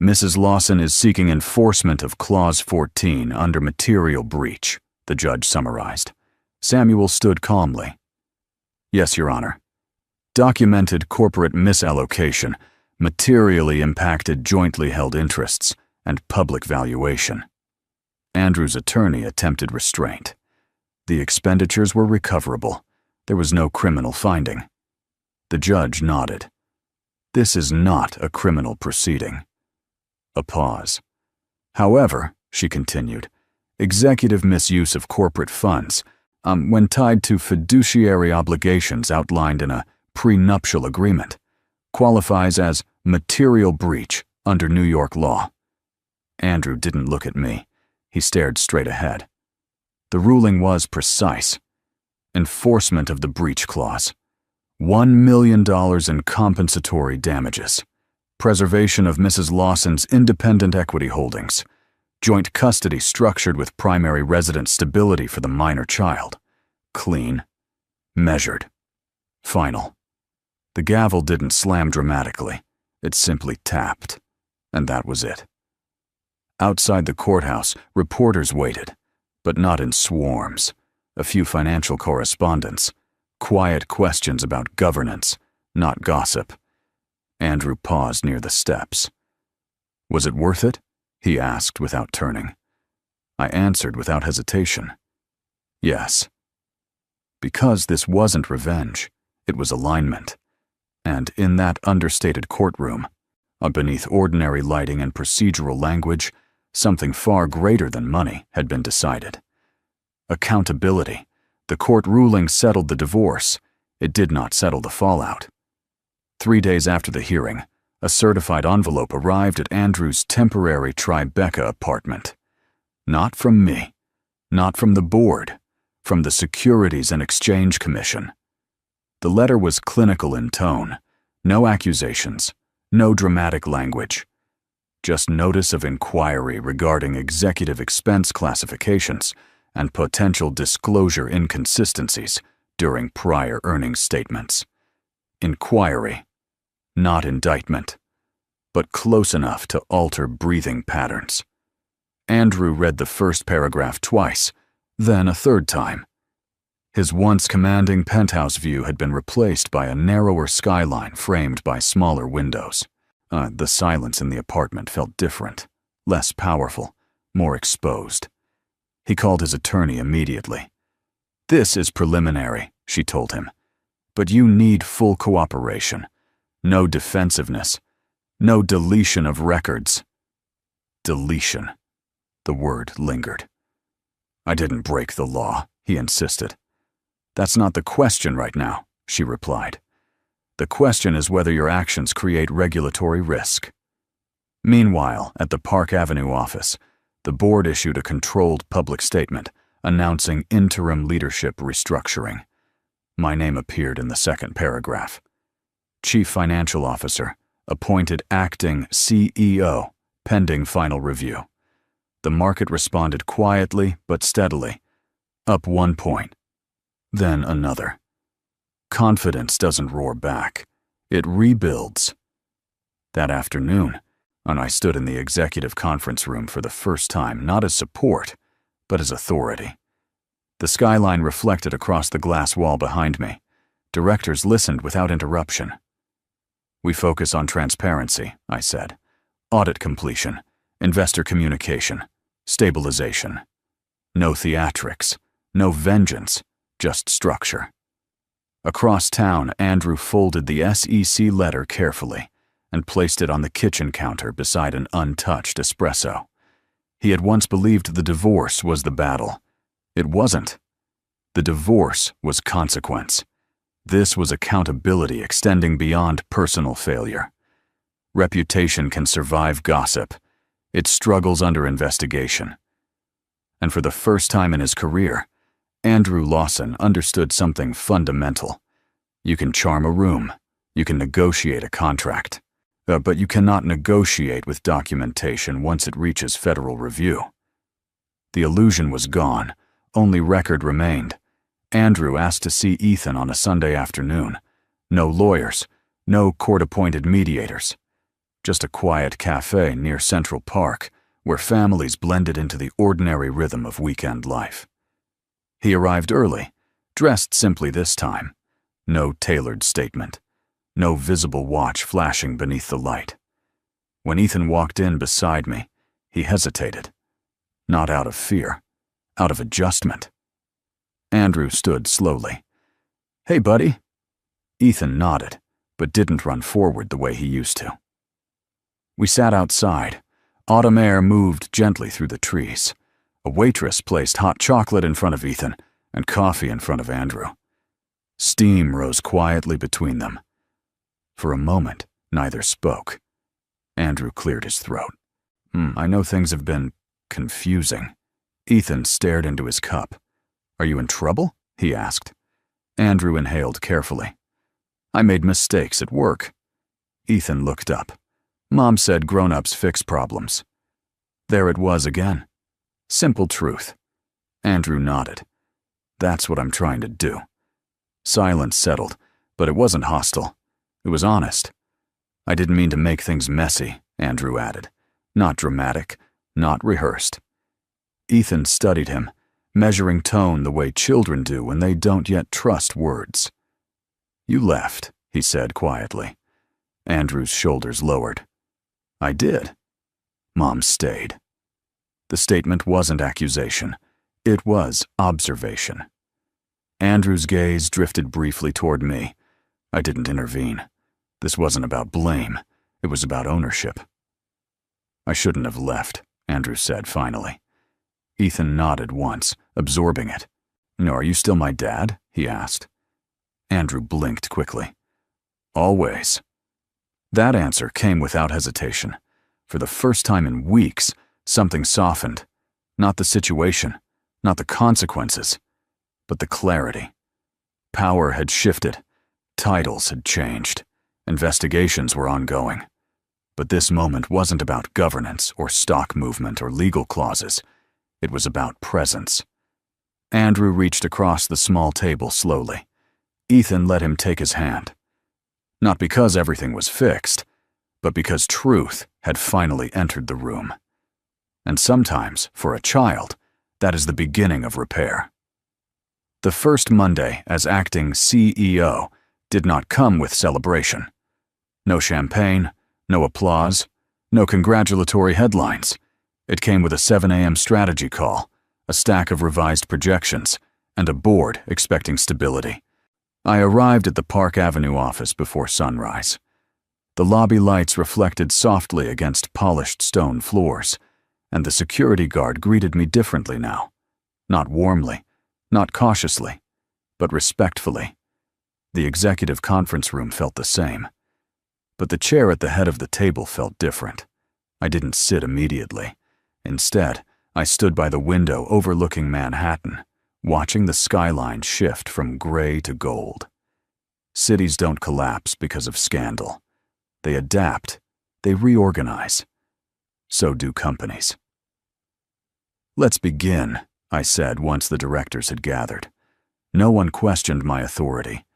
A: Mrs. Lawson is seeking enforcement of Clause 14 under material breach, the judge summarized. Samuel stood calmly. Yes, Your Honor. Documented corporate misallocation materially impacted jointly held interests and public valuation. Andrew's attorney attempted restraint. The expenditures were recoverable. There was no criminal finding. The judge nodded. This is not a criminal proceeding. A pause. However, she continued, executive misuse of corporate funds, when tied to fiduciary obligations outlined in a prenuptial agreement, qualifies as material breach under New York law. Andrew didn't look at me. He stared straight ahead. The ruling was precise. Enforcement of the breach clause. $1 million in compensatory damages. Preservation of Mrs. Lawson's independent equity holdings. Joint custody structured with primary resident stability for the minor child. Clean. Measured. Final. The gavel didn't slam dramatically. It simply tapped. And that was it. Outside the courthouse, reporters waited, but not in swarms. A few financial correspondents. Quiet questions about governance, not gossip. Andrew paused near the steps. Was it worth it? He asked without turning. I answered without hesitation. Yes. Because this wasn't revenge, it was alignment. And in that understated courtroom, Beneath ordinary lighting and procedural language, something far greater than money had been decided. Accountability. The court ruling settled the divorce. It did not settle the fallout. 3 days after the hearing, a certified envelope arrived at Andrew's temporary Tribeca apartment. Not from me, not from the board, from the Securities and Exchange Commission. The letter was clinical in tone, no accusations, no dramatic language, just notice of inquiry regarding executive expense classifications and potential disclosure inconsistencies during prior earnings statements. Inquiry, not indictment, but close enough to alter breathing patterns. Andrew read the first paragraph twice, then a third time. His once commanding penthouse view had been replaced by a narrower skyline framed by smaller windows. The silence in the apartment felt different, less powerful, more exposed. He called his attorney immediately. "This is preliminary," she told him, "but you need full cooperation. No defensiveness. No deletion of records." Deletion. The word lingered. "I didn't break the law," he insisted. "That's not the question right now," she replied. "The question is whether your actions create regulatory risk." Meanwhile, at the Park Avenue office, the board issued a controlled public statement announcing interim leadership restructuring. My name appeared in the second paragraph. Chief Financial Officer, appointed acting CEO, pending final review. The market responded quietly but steadily, up 1 point, then another. Confidence doesn't roar back. It rebuilds. That afternoon, when I stood in the executive conference room for the first time, not as support, but as authority. The skyline reflected across the glass wall behind me. Directors listened without interruption. "We focus on transparency," I said. "Audit completion, investor communication, stabilization. No theatrics, no vengeance, just structure." Across town, Andrew folded the SEC letter carefully and placed it on the kitchen counter beside an untouched espresso. He had once believed the divorce was the battle. It wasn't. The divorce was consequence. This was accountability extending beyond personal failure. Reputation can survive gossip. It struggles under investigation. And for the first time in his career, Andrew Lawson understood something fundamental. You can charm a room. You can negotiate a contract. But you cannot negotiate with documentation once it reaches federal review. The illusion was gone. Only record remained. Andrew asked to see Ethan on a Sunday afternoon. No lawyers, no court-appointed mediators. Just a quiet cafe near Central Park, where families blended into the ordinary rhythm of weekend life. He arrived early, dressed simply this time. No tailored statement. No visible watch flashing beneath the light. When Ethan walked in beside me, he hesitated. Not out of fear, out of adjustment. Andrew stood slowly. "Hey, buddy." Ethan nodded, but didn't run forward the way he used to. We sat outside. Autumn air moved gently through the trees. A waitress placed hot chocolate in front of Ethan and coffee in front of Andrew. Steam rose quietly between them. For a moment, neither spoke. Andrew cleared his throat. I know things have been confusing." Ethan stared into his cup. "Are you in trouble?" he asked. Andrew inhaled carefully. "I made mistakes at work." Ethan looked up. "Mom said grown-ups fix problems." There it was again. Simple truth. Andrew nodded. "That's what I'm trying to do." Silence settled, but it wasn't hostile. It was honest. "I didn't mean to make things messy," Andrew added. "Not dramatic, not rehearsed." Ethan studied him, measuring tone the way children do when they don't yet trust words. "You left," he said quietly. Andrew's shoulders lowered. "I did." Mom stayed. The statement wasn't accusation. It was observation. Andrew's gaze drifted briefly toward me. I didn't intervene. This wasn't about blame. It was about ownership. "I shouldn't have left," Andrew said finally. Ethan nodded once, absorbing it. "No, are you still my dad?" he asked. Andrew blinked quickly. "Always." That answer came without hesitation. For the first time in weeks, something softened. Not the situation, not the consequences, but the clarity. Power had shifted. Titles had changed. Investigations were ongoing. But this moment wasn't about governance or stock movement or legal clauses. It was about presence. Andrew reached across the small table slowly. Ethan let him take his hand. Not because everything was fixed, but because truth had finally entered the room. And sometimes, for a child, that is the beginning of repair. The first Monday as acting CEO did not come with celebration. No champagne, no applause, no congratulatory headlines. It came with a 7 a.m. strategy call, a stack of revised projections, and a board expecting stability. I arrived at the Park Avenue office before sunrise. The lobby lights reflected softly against polished stone floors, and the security guard greeted me differently now. Not warmly, not cautiously, but respectfully. The executive conference room felt the same. But the chair at the head of the table felt different. I didn't sit immediately. Instead, I stood by the window overlooking Manhattan, watching the skyline shift from gray to gold. Cities don't collapse because of scandal. They adapt. They reorganize. So do companies. "Let's begin," I said once the directors had gathered. No one questioned my authority.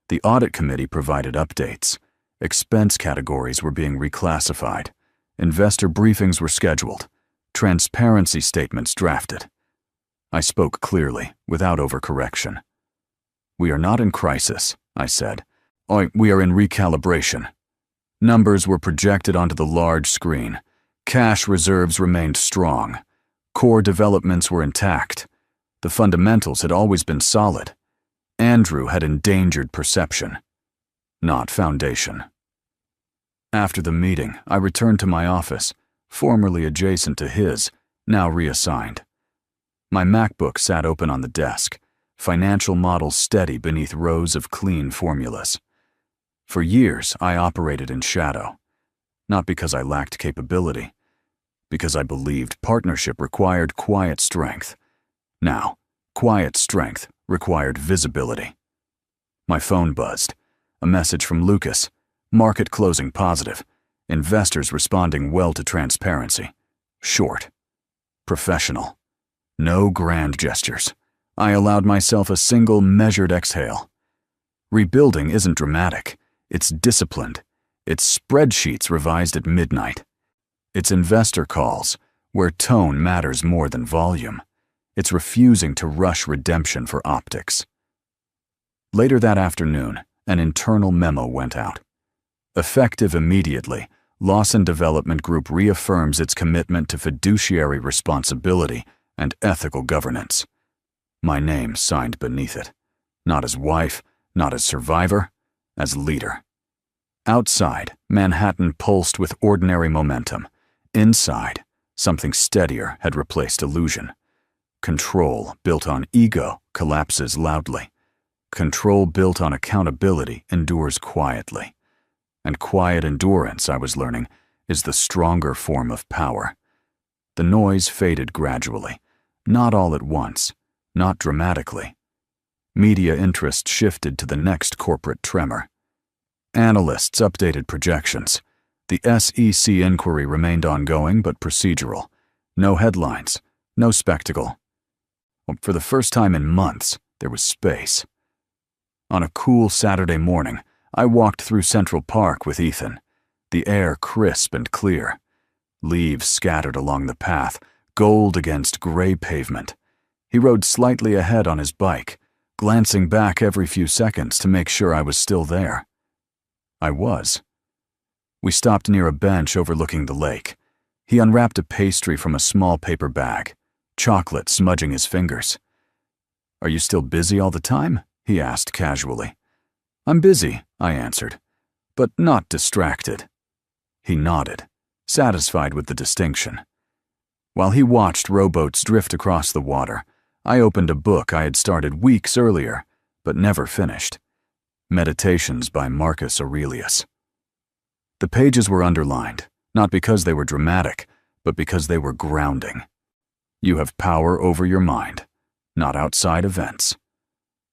A: The audit committee provided updates. Expense categories were being reclassified. Investor briefings were scheduled. Transparency statements drafted. I spoke clearly, without overcorrection. "We are not in crisis," I said. "We are in recalibration." Numbers were projected onto the large screen. Cash reserves remained strong. Core developments were intact. The fundamentals had always been solid. Andrew had endangered perception, not foundation. After the meeting, I returned to my office, formerly adjacent to his, now reassigned. My MacBook sat open on the desk, financial models steady beneath rows of clean formulas. For years, I operated in shadow, not because I lacked capability, because I believed partnership required quiet strength. Now, quiet strength required visibility. My phone buzzed. A message from Lucas. Market closing positive. Investors responding well to transparency. Short. Professional. No grand gestures. I allowed myself a single measured exhale. Rebuilding isn't dramatic. It's disciplined. It's spreadsheets revised at midnight. It's investor calls, where tone matters more than volume. It's refusing to rush redemption for optics. Later that afternoon, an internal memo went out. Effective immediately, Lawson Development Group reaffirms its commitment to fiduciary responsibility and ethical governance. My name signed beneath it. Not as wife, not as survivor, as leader. Outside, Manhattan pulsed with ordinary momentum. Inside, something steadier had replaced illusion. Control built on ego collapses loudly. Control built on accountability endures quietly. And quiet endurance, I was learning, is the stronger form of power. The noise faded gradually, not all at once, not dramatically. Media interest shifted to the next corporate tremor. Analysts updated projections. The SEC inquiry remained ongoing but procedural. No headlines, no spectacle. For the first time in months, there was space. On a cool Saturday morning, I walked through Central Park with Ethan, the air crisp and clear. Leaves scattered along the path, gold against gray pavement. He rode slightly ahead on his bike, glancing back every few seconds to make sure I was still there. I was. We stopped near a bench overlooking the lake. He unwrapped a pastry from a small paper bag, chocolate smudging his fingers. "Are you still busy all the time?" he asked casually. "I'm busy," I answered, "but not distracted." He nodded, satisfied with the distinction. While he watched rowboats drift across the water, I opened a book I had started weeks earlier, but never finished. Meditations by Marcus Aurelius. The pages were underlined, not because they were dramatic, but because they were grounding. You have power over your mind, not outside events.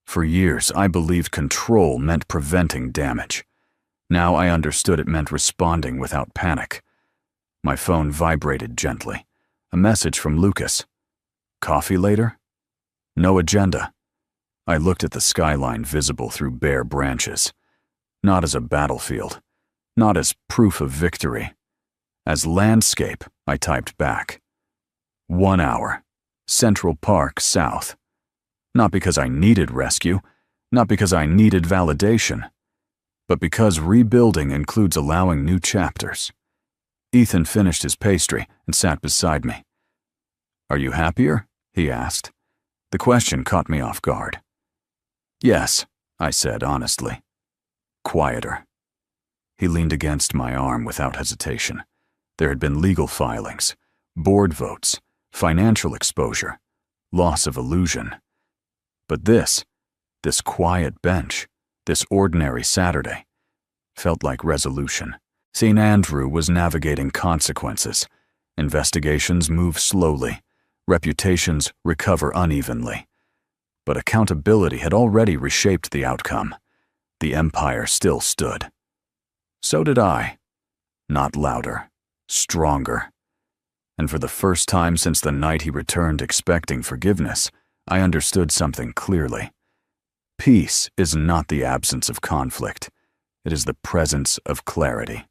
A: For years, I believed control meant preventing damage. Now I understood it meant responding without panic. My phone vibrated gently. A message from Lucas. Coffee later? No agenda. I looked at the skyline visible through bare branches. Not as a battlefield. Not as proof of victory. As landscape, I typed back. 1 hour. Central Park, South. Not because I needed rescue, not because I needed validation, but because rebuilding includes allowing new chapters. Ethan finished his pastry and sat beside me. Are you happier? He asked. The question caught me off guard. Yes, I said honestly. Quieter. He leaned against my arm without hesitation. There had been legal filings, board votes, financial exposure, loss of illusion. But this quiet bench, this ordinary Saturday, felt like resolution. St. Andrew was navigating consequences. Investigations move slowly. Reputations recover unevenly. But accountability had already reshaped the outcome. The empire still stood. So did I. Not louder, stronger. And for the first time since the night he returned expecting forgiveness, I understood something clearly. Peace is not the absence of conflict. It is the presence of clarity.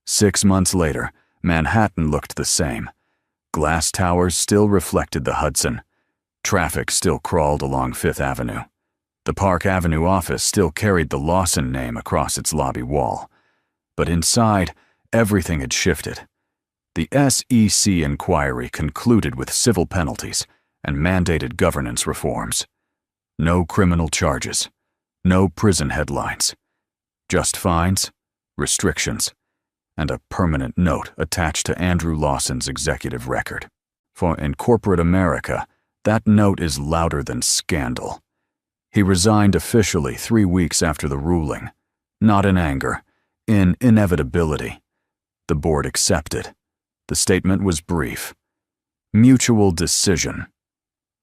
A: 6 months later, Manhattan looked the same. Glass towers still reflected the Hudson. Traffic still crawled along Fifth Avenue. The Park Avenue office still carried the Lawson name across its lobby wall. But inside, everything had shifted. The SEC inquiry concluded with civil penalties and mandated governance reforms. No criminal charges, no prison headlines, just fines, restrictions, and a permanent note attached to Andrew Lawson's executive record. For in corporate America, that note is louder than scandal. He resigned officially 3 weeks after the ruling, not in anger, in inevitability. The board accepted. The statement was brief. Mutual decision.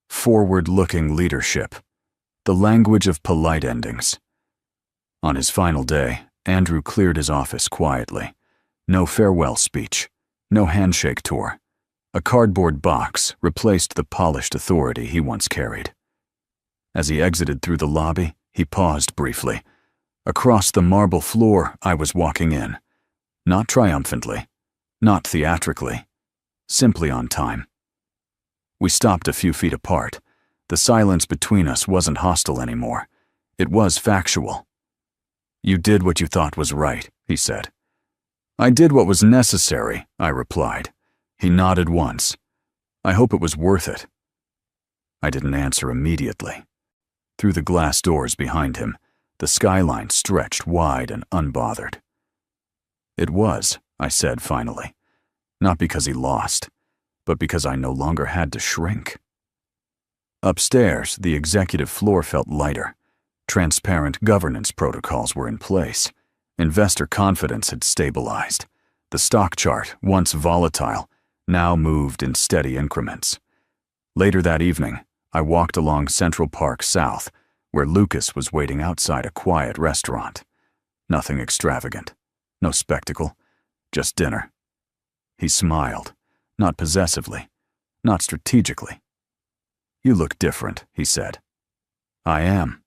A: Forward-looking leadership. The language of polite endings. On his final day, Andrew cleared his office quietly. No farewell speech. No handshake tour. A cardboard box replaced the polished authority he once carried. As he exited through the lobby, he paused briefly. Across the marble floor, I was walking in. Not triumphantly. Not theatrically. Simply on time. We stopped a few feet apart. The silence between us wasn't hostile anymore. It was factual. You did what you thought was right, he said. I did what was necessary, I replied. He nodded once. I hope it was worth it. I didn't answer immediately. Through the glass doors behind him, the skyline stretched wide and unbothered. It was, I said finally, not because he lost, but because I no longer had to shrink. Upstairs, the executive floor felt lighter. Transparent governance protocols were in place. Investor confidence had stabilized. The stock chart, once volatile, now moved in steady increments. Later that evening, I walked along Central Park South, where Lucas was waiting outside a quiet restaurant. Nothing extravagant, no spectacle, just dinner. He smiled, not possessively, not strategically. You look different, he said. I am.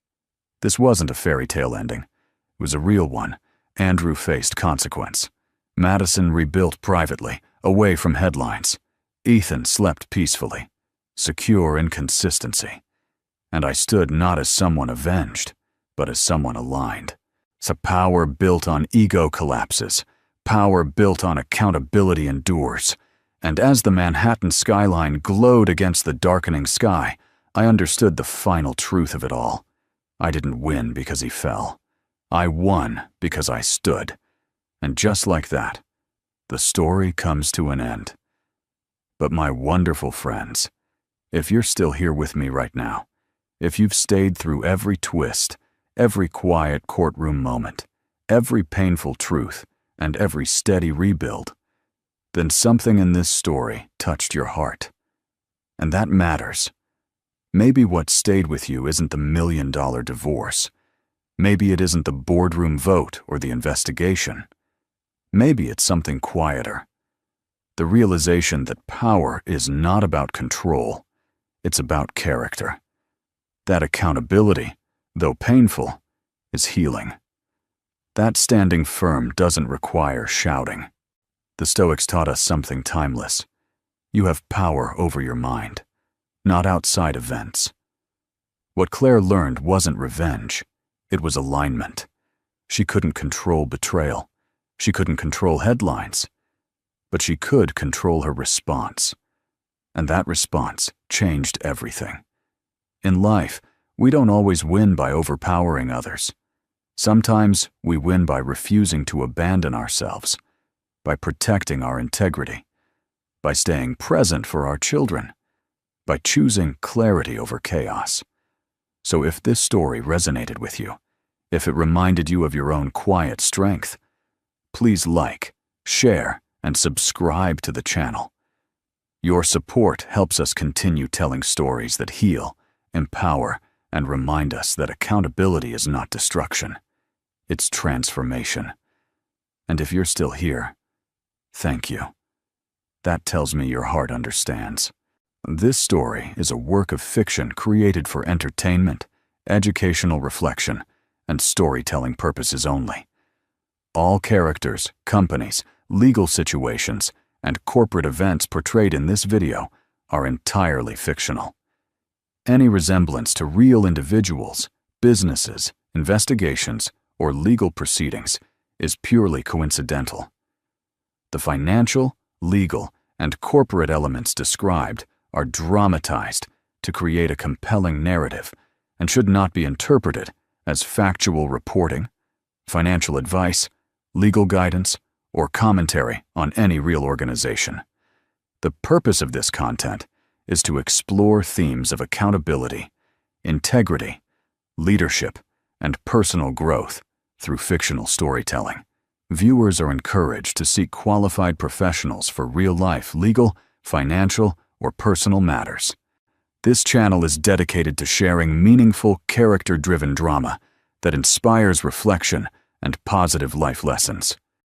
A: This wasn't a fairy tale ending. It was a real one. Andrew faced consequence. Madison rebuilt privately, away from headlines. Ethan slept peacefully, secure in consistency. And I stood not as someone avenged, but as someone aligned. So power built on ego collapses. Power built on accountability endures. And as the Manhattan skyline glowed against the darkening sky, I understood the final truth of it all. I didn't win because he fell. I won because I stood. And just like that, the story comes to an end. But my wonderful friends, if you're still here with me right now, if you've stayed through every twist, every quiet courtroom moment, every painful truth, and every steady rebuild, then something in this story touched your heart. And that matters. Maybe what stayed with you isn't the $1,000,000 divorce. Maybe it isn't the boardroom vote or the investigation. Maybe it's something quieter. The realization that power is not about control, it's about character. That accountability, though painful, is healing. That standing firm doesn't require shouting. The Stoics taught us something timeless. You have power over your mind, not outside events. What Claire learned wasn't revenge, it was alignment. She couldn't control betrayal. She couldn't control headlines. But she could control her response. And that response changed everything. In life, we don't always win by overpowering others. Sometimes we win by refusing to abandon ourselves, by protecting our integrity, by staying present for our children, by choosing clarity over chaos. So if this story resonated with you, if it reminded you of your own quiet strength, please like, share, and subscribe to the channel. Your support helps us continue telling stories that heal, empower, and remind us that accountability is not destruction. It's transformation. And if you're still here, thank you. That tells me your heart understands. This story is a work of fiction created for entertainment, educational reflection, and storytelling purposes only. All characters, companies, legal situations, and corporate events portrayed in this video are entirely fictional. Any resemblance to real individuals, businesses, investigations, or legal proceedings is purely coincidental. The financial, legal, and corporate elements described are dramatized to create a compelling narrative and should not be interpreted as factual reporting, financial advice, legal guidance, or commentary on any real organization. The purpose of this content is to explore themes of accountability, integrity, leadership, and personal growth through fictional storytelling. Viewers are encouraged to seek qualified professionals for real-life legal, financial, or personal matters. This channel is dedicated to sharing meaningful, character-driven drama that inspires reflection and positive life lessons.